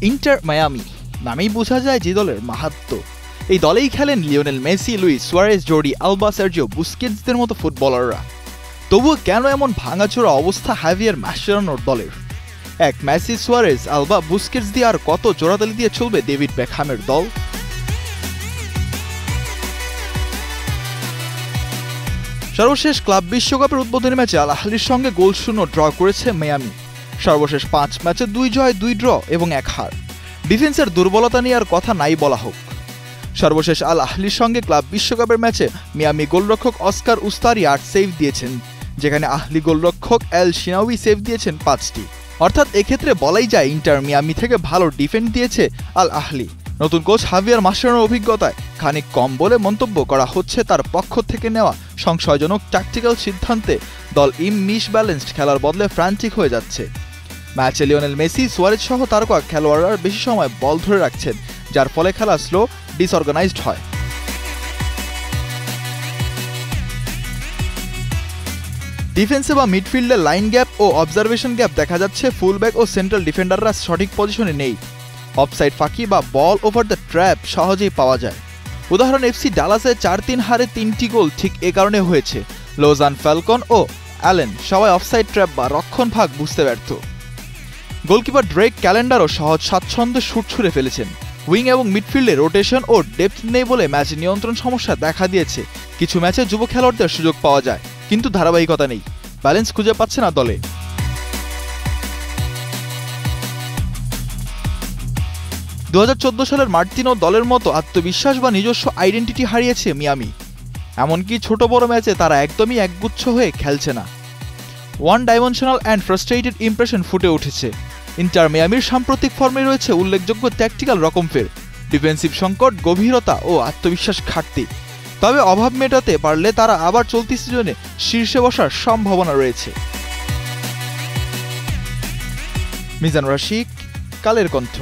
Inter Miami নামেই বোঝা যায় যে দলের মাহাত্ম্য। এই দলেই খেলেন Lionel Messi, Luis Suarez, Jordi Alba, Sergio বুস্কেটসদের মতো ফুটবলাররা। তবুও কেন এমন ভাঙাচোরা অবস্থা হাভিয়ার মাসচেরানোর দলের? এক মেসি, সুয়ারেজ, আলবা, বুস্কেটস দিয়ে আর কত জোড়াতালি দিয়ে চলবে ডেভিড বেকহ্যামের দল? সর্বশেষ ক্লাব বিশ্বকাপের উদ্বোধনী ম্যাচে আল আহলির সঙ্গে গোলশূন্য ড্র করেছে মায়ামি। সর্বশেষ 5 ম্যাচে 2 জয়, 2 ড্র এবং 1 হার। ডিফেন্সের দুর্বলতা নিয়ে আর কথা নাই বলা হোক। সর্বশেষ আল আহলির সঙ্গে ক্লাব বিশ্বকাপের ম্যাচে মিয়ামি গোলরক্ষক অস্কার উস্তারি 8 সেভ দিয়েছেন, যেখানে আহলি গোলরক্ষক এল শিনাউই সেভ দিয়েছেন 5টি। অর্থাৎ এক্ষেত্রে বলাই যায় ইন্টার মিয়ামি থেকে ভালো ডিফেন্ড দিয়েছে আল আহলি। নতুন কোচ হাভিয়ার মাসচেরানোর অভিজ্ঞতায় খানিক কম বলে মন্তব্য করা হচ্ছে তার পক্ষ থেকে নেওয়া সংশয়জনক ট্যাকটিক্যাল সিদ্ধান্তে দল মিসব্যালেন্সড খেলার বদলে ফ্রান্টিক হয়ে যাচ্ছে। ম্যাচে লিওনেল মেসি, সুয়ারেজ সহ তারকা খেলোয়াড়রা বেশি সময় বল ধরে রাখছেন, যার ফলে খেলা স্লো, ডিসঅর্গানাইজড হয়। ডিফেন্সে বা মিডফিল্ডে লাইন গ্যাপ ও অবজারভেশন গ্যাপ দেখা যাচ্ছে। ফুলব্যাক ও সেন্ট্রাল ডিফেন্ডাররা সঠিক পজিশনে নেই। অফসাইড ফাঁকি বা বল ওভার দ্য ট্র্যাপ সহজেই পাওয়া যায়। উদাহরণ এফসি ডালাসে 4-3 হারে 3টি গোল ঠিক এ কারণে হয়েছে। লোজান, ফ্যালকন ও অ্যালেন সবাই অফসাইড ট্র্যাপ বা রক্ষণ ভাগ বুঝতে ব্যর্থ। গোলকিপার ড্রেক ক্যালেন্ডারও সহজ স্বাচ্ছন্দ্যে শুট ছুড়ে ফেলেছেন। উইং এবং মিডফিল্ডে রোটেশন ও ডেপথ নেই বলে ম্যাচ নিয়ন্ত্রণ সমস্যা দেখা দিয়েছে। কিছু ম্যাচে যুব খেলোয়াড়দের সুযোগ পাওয়া যায়, কিন্তু ধারাবাহিকতা নেই, ব্যালেন্স খুঁজে পাচ্ছে না দলে। 2014 সালের মার্তিনো দলের মতো আত্মবিশ্বাস বা নিজস্ব আইডেন্টিটি হারিয়েছে মিয়ামি। এমনকি ছোট বড় ম্যাচে তারা একদমই একগুচ্ছ হয়ে খেলছে না। One dimensional and frustrated impression ফুটে উঠেছে। ইন্টার মিয়ামির সাম্প্রতিক ফর্মে রয়েছে উল্লেখযোগ্য ট্যাকটিক্যাল রকমফের, ডিফেন্সিভ সংকট, গভীরতা ও আত্মবিশ্বাস ঘাটতি। তবে অভাব মেটাতে পারলে তারা আবার চলতি সিজনে শীর্ষে বসার সম্ভাবনা রয়েছে। মিজান রশিক, কালের কণ্ঠ।